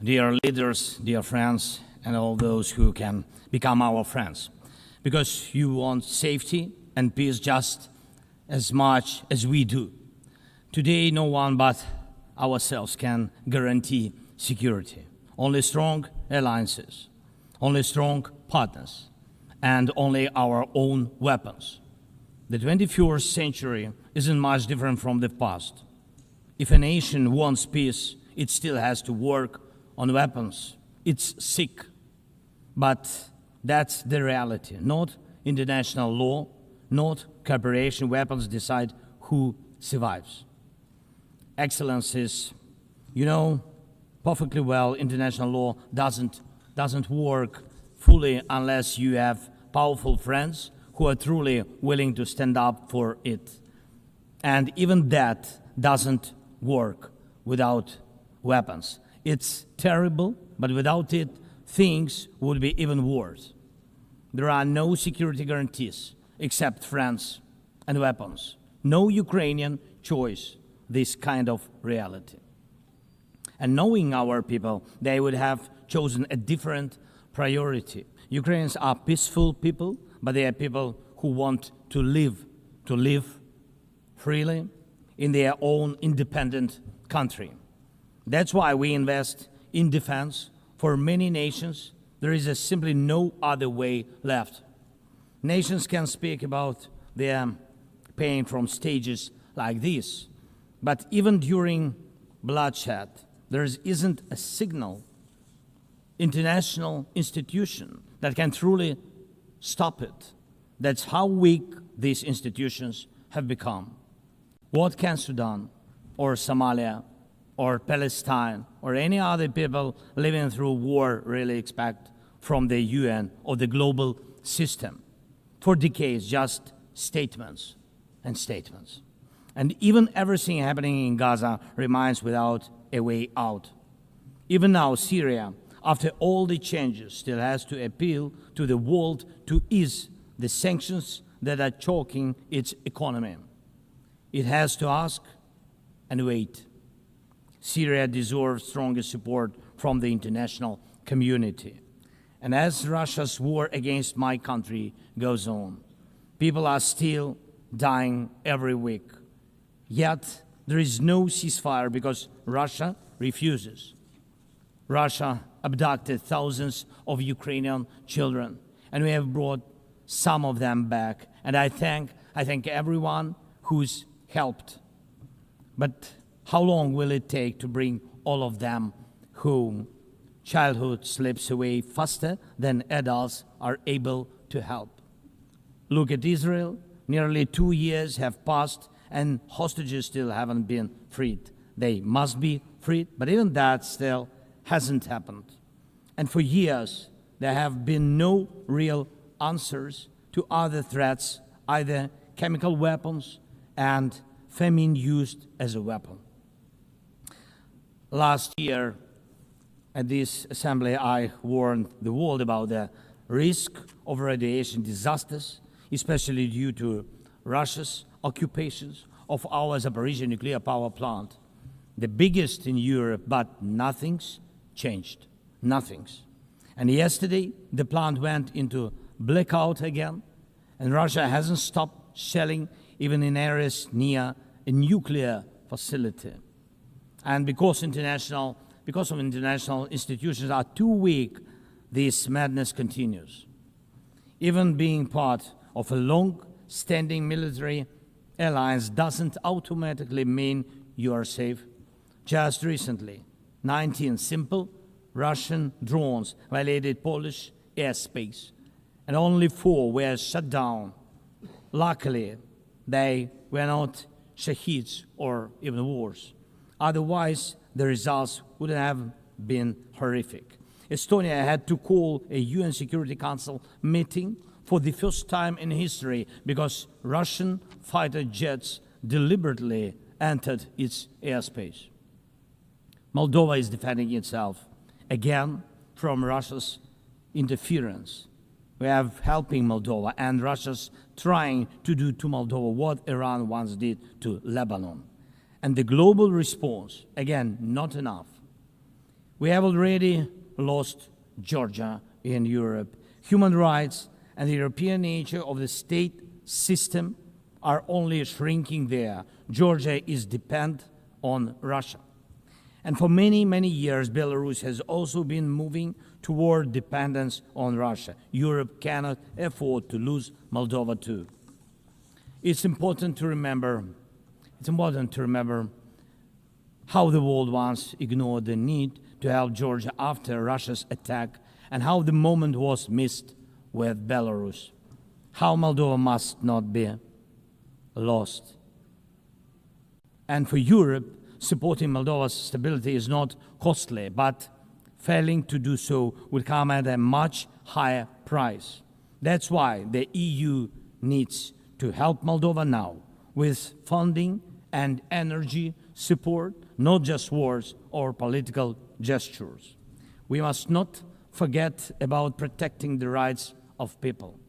dear leaders, dear friends, and all those who can become our friends. Because you want safety and peace just as much as we do. Today, no one but ourselves can guarantee security. Only strong alliances, only strong partners, and only our own weapons. The 21st century isn't much different from the past. If a nation wants peace, it still has to work on weapons. It's sick. But that's the reality. Not international law, not cooperation. Weapons decide who survives. Excellencies, you know perfectly well international law doesn't work fully unless you have powerful friends who are truly willing to stand up for it. And even that doesn't work without weapons. It's terrible, but without it, things would be even worse. There are no security guarantees except friends and weapons. No Ukrainian choice this kind of reality. And knowing our people, they would have chosen a different priority. Ukrainians are peaceful people, but they are people who want to live freely in their own independent country. That's why we invest in defense. For many nations, there is simply no other way left. Nations can speak about their pain from stages like this, but even during bloodshed, there isn't a single international institution that can truly stop it. That's how weak these institutions have become. What can Sudan or Somalia or Palestine or any other people living through war really expect from the UN or the global system? For decades, just statements and statements. And even everything happening in Gaza remains without a way out. Even now, Syria, after all the changes, still has to appeal to the world to ease the sanctions that are choking its economy. It has to ask and wait. Syria deserves stronger support from the international community. And as Russia's war against my country goes on, people are still dying every week. Yet there is no ceasefire because Russia refuses. Russia abducted thousands of Ukrainian children, and we have brought some of them back. And I thank everyone who's helped. But how long will it take to bring all of them home? Childhood slips away faster than adults are able to help. Look at Israel. Nearly 2 years have passed and hostages still haven't been freed. They must be freed, but even that still hasn't happened. And for years, there have been no real answers to other threats, either chemical weapons and famine used as a weapon. Last year, at this assembly, I warned the world about the risk of radiation disasters, especially due to Russia's occupations of our Zaporizhzhia nuclear power plant, the biggest in Europe, but nothing's changed. Nothing's. And yesterday, the plant went into blackout again, and Russia hasn't stopped shelling even in areas near a nuclear facility. And because of international institutions are too weak, this madness continues. Even being part of a long-standing military alliance doesn't automatically mean you are safe. Just recently, 19 simple Russian drones violated Polish airspace, and only 4 were shut down. Luckily, they were not shaheeds or even worse. Otherwise, the results would have been horrific. Estonia had to call a UN Security Council meeting for the first time in history because Russian fighter jets deliberately entered its airspace. Moldova is defending itself again from Russia's interference. We are helping Moldova, and Russia's trying to do to Moldova what Iran once did to Lebanon. And the global response, again, not enough. We have already lost Georgia in Europe. Human rights and the European nature of the state system are only shrinking there. Georgia is dependent on Russia. And for many, many years, Belarus has also been moving toward dependence on Russia. Europe cannot afford to lose Moldova too. It's important to remember how the world once ignored the need to help Georgia after Russia's attack, and how the moment was missed with Belarus. How Moldova must not be lost. And for Europe, supporting Moldova's stability is not costly, but failing to do so would come at a much higher price. That's why the EU needs to help Moldova now with funding and energy support, not just words or political gestures. We must not forget about protecting the rights of people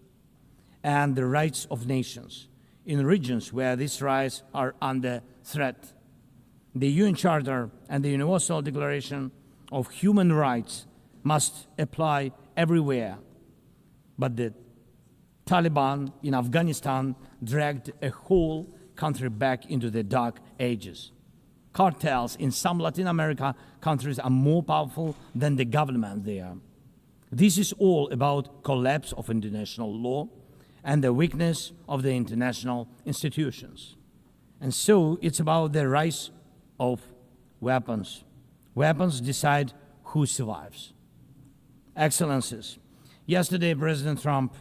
and the rights of nations in regions where these rights are under threat. The UN Charter and the Universal Declaration of Human Rights must apply everywhere. But the Taliban in Afghanistan dragged a whole country back into the dark ages. Cartels in some Latin America countries are more powerful than the government there. This is all about collapse of international law and the weakness of the international institutions. And so it's about the rise of weapons. Weapons decide who survives. Excellencies, yesterday President Trump